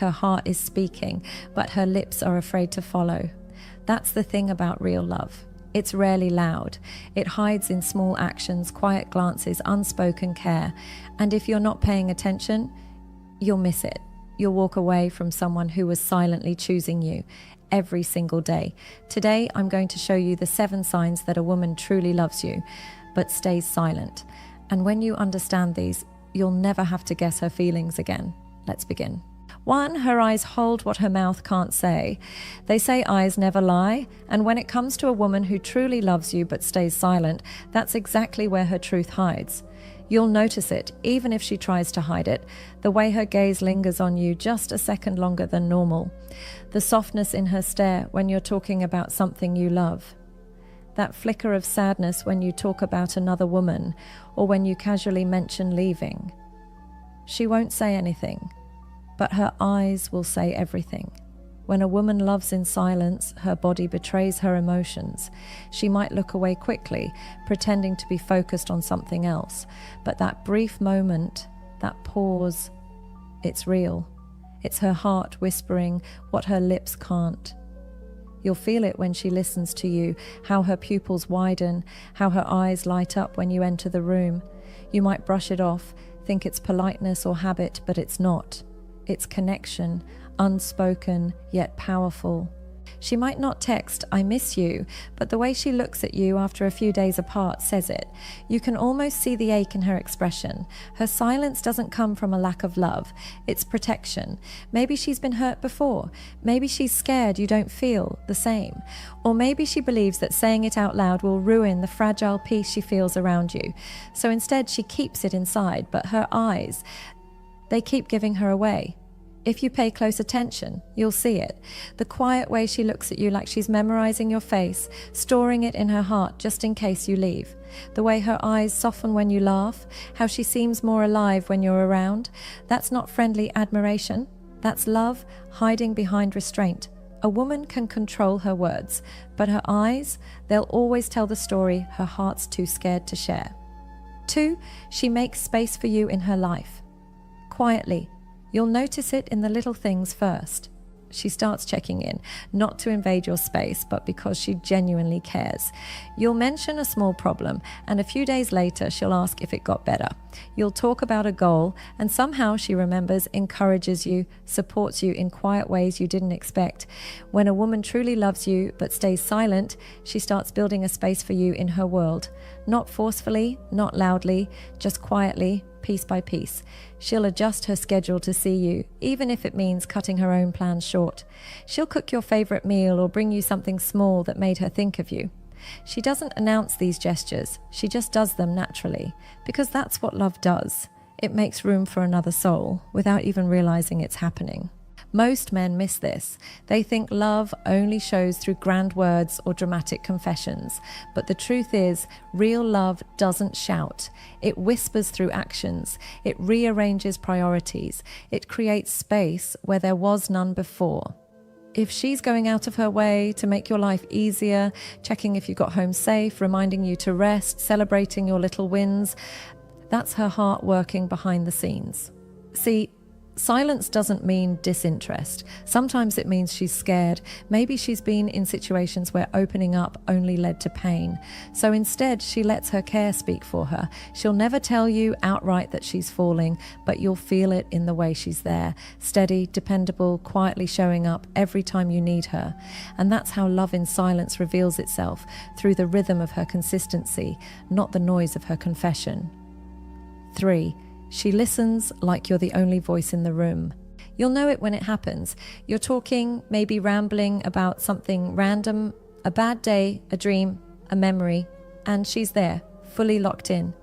Her heart is speaking, but her lips are afraid to follow. That's the thing about real love. It's rarely loud. It hides in small actions, quiet glances, unspoken care. And if you're not paying attention, you'll miss it. You'll walk away from someone who was silently choosing you every single day. Today, I'm going to show you the 7 signs that a woman truly loves you, but stays silent. And when you understand these, you'll never have to guess her feelings again. Let's begin. 1, her eyes hold what her mouth can't say. They say eyes never lie, and when it comes to a woman who truly loves you but stays silent, that's exactly where her truth hides. You'll notice it, even if she tries to hide it, the way her gaze lingers on you just a second longer than normal. The softness in her stare when you're talking about something you love. That flicker of sadness when you talk about another woman, or when you casually mention leaving. She won't say anything, but her eyes will say everything. When a woman loves in silence, her body betrays her emotions. She might look away quickly, pretending to be focused on something else. But that brief moment, that pause, it's real. It's her heart whispering what her lips can't. You'll feel it when she listens to you, how her pupils widen, how her eyes light up when you enter the room. You might brush it off, think it's politeness or habit, but it's not. It's connection, unspoken yet powerful. She might not text, "I miss you," but the way she looks at you after a few days apart says it. You can almost see the ache in her expression. Her silence doesn't come from a lack of love, it's protection. Maybe she's been hurt before. Maybe she's scared you don't feel the same. Or maybe she believes that saying it out loud will ruin the fragile peace she feels around you. So instead she keeps it inside, but her eyes, they keep giving her away. If you pay close attention, you'll see it. The quiet way she looks at you like she's memorizing your face, storing it in her heart just in case you leave. The way her eyes soften when you laugh, how she seems more alive when you're around. That's not friendly admiration. That's love hiding behind restraint. A woman can control her words, but her eyes, they'll always tell the story her heart's too scared to share. 2, she makes space for you in her life. Quietly. You'll notice it in the little things first. She starts checking in, not to invade your space, but because she genuinely cares. You'll mention a small problem, and a few days later she'll ask if it got better. You'll talk about a goal, and somehow she remembers, encourages you, supports you in quiet ways you didn't expect. When a woman truly loves you but stays silent, she starts building a space for you in her world. Not forcefully, not loudly, just quietly, piece by piece. She'll adjust her schedule to see you, even if it means cutting her own plans short. She'll cook your favorite meal or bring you something small that made her think of you. She doesn't announce these gestures, she just does them naturally, because that's what love does. It makes room for another soul without even realizing it's happening. Most men miss this. They think love only shows through grand words or dramatic confessions. But the truth is, real love doesn't shout. It whispers through actions. It rearranges priorities. It creates space where there was none before. If she's going out of her way to make your life easier, checking if you got home safe, reminding you to rest, celebrating your little wins, that's her heart working behind the scenes. See, silence doesn't mean disinterest. Sometimes it means she's scared. Maybe she's been in situations where opening up only led to pain. So instead, she lets her care speak for her. She'll never tell you outright that she's falling, but you'll feel it in the way she's there. Steady, dependable, quietly showing up every time you need her. And that's how love in silence reveals itself, through the rhythm of her consistency, not the noise of her confession. 3. She listens like you're the only voice in the room. You'll know it when it happens. You're talking, maybe rambling about something random, a bad day, a dream, a memory, and she's there, fully locked in.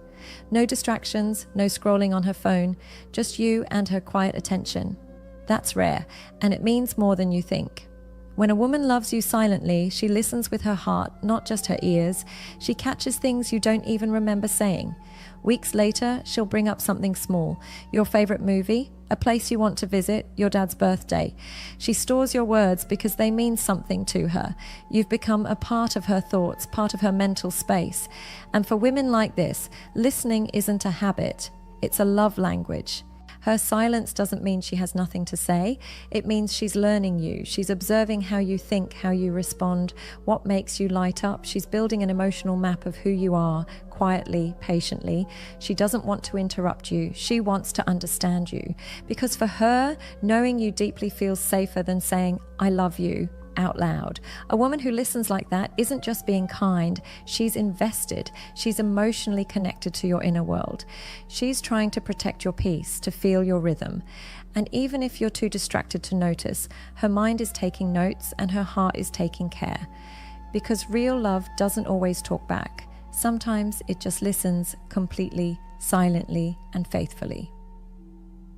No distractions, no scrolling on her phone, just you and her quiet attention. That's rare, and it means more than you think. When a woman loves you silently, she listens with her heart, not just her ears. She catches things you don't even remember saying. Weeks later, she'll bring up something small, your favorite movie, a place you want to visit, your dad's birthday. She stores your words because they mean something to her. You've become a part of her thoughts, part of her mental space. And for women like this, listening isn't a habit, it's a love language. Her silence doesn't mean she has nothing to say. It means she's learning you. She's observing how you think, how you respond, what makes you light up. She's building an emotional map of who you are, quietly, patiently. She doesn't want to interrupt you. She wants to understand you. Because for her, knowing you deeply feels safer than saying, "I love you," out loud. A woman who listens like that isn't just being kind, she's invested. She's emotionally connected to your inner world. She's trying to protect your peace, to feel your rhythm. And even if you're too distracted to notice, her mind is taking notes and her heart is taking care. Because real love doesn't always talk back. Sometimes it just listens completely, silently, and faithfully.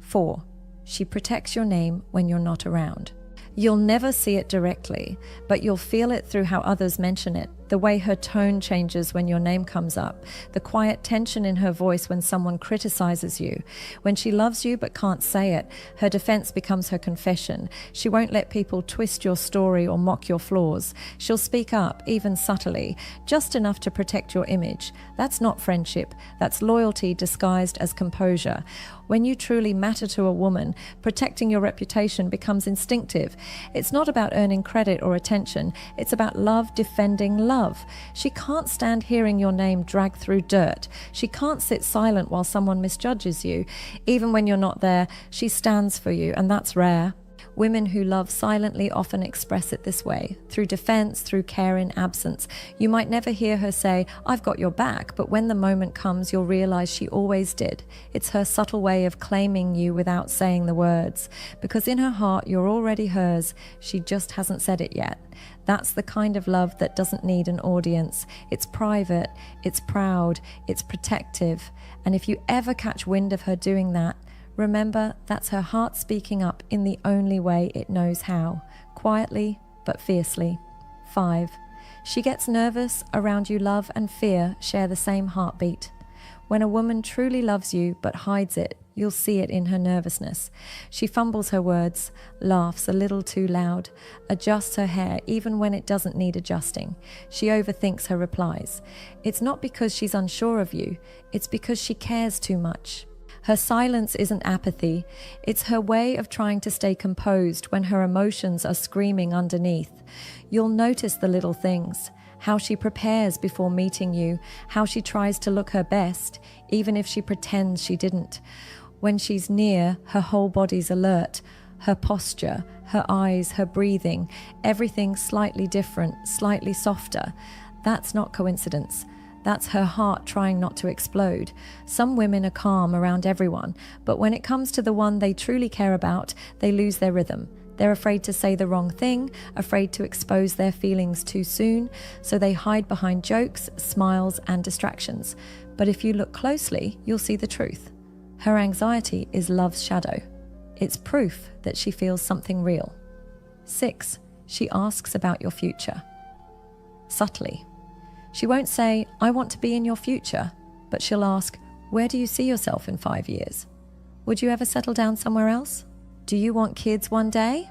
4. She protects your name when you're not around. You'll never see it directly, but you'll feel it through how others mention it, the way her tone changes when your name comes up, the quiet tension in her voice when someone criticizes you. When she loves you but can't say it, her defense becomes her confession. She won't let people twist your story or mock your flaws. She'll speak up, even subtly, just enough to protect your image. That's not friendship. That's loyalty disguised as composure. When you truly matter to a woman, protecting your reputation becomes instinctive. It's not about earning credit or attention. It's about love defending love. She can't stand hearing your name dragged through dirt. She can't sit silent while someone misjudges you. Even when you're not there, she stands for you, and that's rare. Women who love silently often express it this way, through defense, through care in absence. You might never hear her say, "I've got your back," but when the moment comes, you'll realize she always did. It's her subtle way of claiming you without saying the words. Because in her heart, you're already hers. She just hasn't said it yet. That's the kind of love that doesn't need an audience. It's private, it's proud, it's protective. And if you ever catch wind of her doing that, remember, that's her heart speaking up in the only way it knows how, quietly but fiercely. 5. She gets nervous around you. Love and fear share the same heartbeat. When a woman truly loves you but hides it, you'll see it in her nervousness. She fumbles her words, laughs a little too loud, adjusts her hair even when it doesn't need adjusting. She overthinks her replies. It's not because she's unsure of you, it's because she cares too much. Her silence isn't apathy. It's her way of trying to stay composed when her emotions are screaming underneath. You'll notice the little things. How she prepares before meeting you, how she tries to look her best, even if she pretends she didn't. When she's near, her whole body's alert. Her posture, her eyes, her breathing, everything slightly different, slightly softer. That's not coincidence. That's her heart trying not to explode. Some women are calm around everyone, but when it comes to the one they truly care about, they lose their rhythm. They're afraid to say the wrong thing, afraid to expose their feelings too soon, so they hide behind jokes, smiles, and distractions. But if you look closely, you'll see the truth. Her anxiety is love's shadow. It's proof that she feels something real. 6. She asks about your future. Subtly. She won't say, "I want to be in your future," but she'll ask, "Where do you see yourself in 5 years? Would you ever settle down somewhere else? Do you want kids one day?"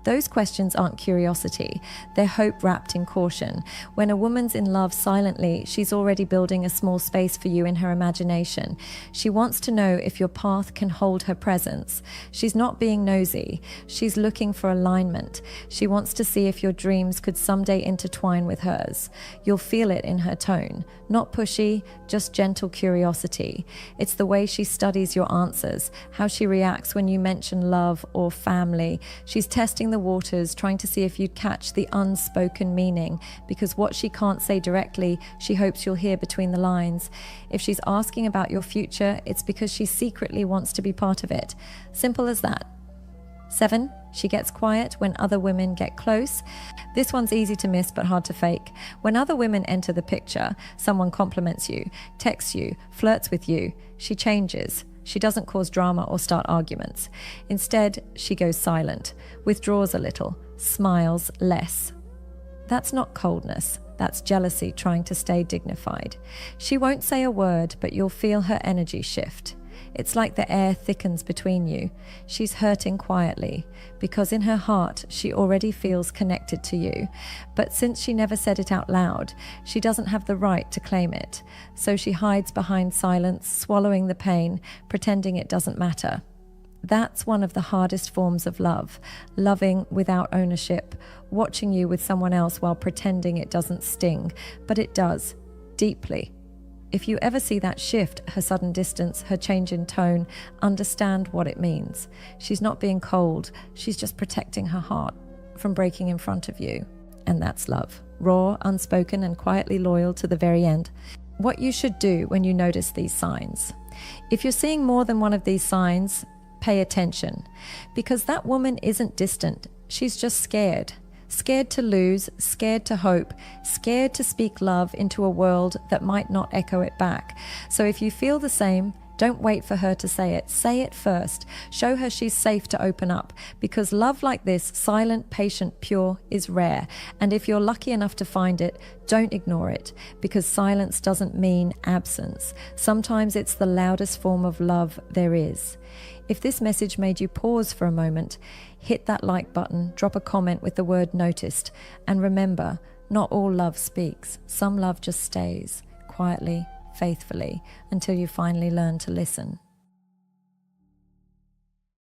Those questions aren't curiosity, they're hope wrapped in caution. When a woman's in love silently, she's already building a small space for you in her imagination. She wants to know if your path can hold her presence. She's not being nosy, she's looking for alignment. She wants to see if your dreams could someday intertwine with hers. You'll feel it in her tone. Not pushy, just gentle curiosity. It's the way she studies your answers, how she reacts when you mention love or family. She's testing the waters, trying to see if you'd catch the unspoken meaning, because what she can't say directly, she hopes you'll hear between the lines. If she's asking about your future, it's because she secretly wants to be part of it. Simple as that. 7. She gets quiet when other women get close. This one's easy to miss but hard to fake. When other women enter the picture, someone compliments you, texts you, flirts with you, she changes. She doesn't cause drama or start arguments. Instead, she goes silent, withdraws a little, smiles less. That's not coldness. That's jealousy trying to stay dignified. She won't say a word, but you'll feel her energy shift. It's like the air thickens between you. She's hurting quietly, because in her heart, she already feels connected to you. But since she never said it out loud, she doesn't have the right to claim it. So she hides behind silence, swallowing the pain, pretending it doesn't matter. That's one of the hardest forms of love, loving without ownership, watching you with someone else while pretending it doesn't sting, but it does, deeply. If you ever see that shift, her sudden distance, her change in tone, understand what it means. She's not being cold, she's just protecting her heart from breaking in front of you. And that's love, raw, unspoken, and quietly loyal to the very end. What you should do when you notice these signs. If you're seeing more than one of these signs, pay attention, because that woman isn't distant. She's just scared. Scared to lose, scared to hope, scared to speak love into a world that might not echo it back. So if you feel the same, don't wait for her to say it. Say it first. Show her she's safe to open up, because love like this, silent, patient, pure, is rare. And if you're lucky enough to find it, don't ignore it, because silence doesn't mean absence. Sometimes it's the loudest form of love there is. If this message made you pause for a moment, hit that like button, drop a comment with the word noticed, and remember, not all love speaks. Some love just stays, quietly, faithfully, until you finally learn to listen.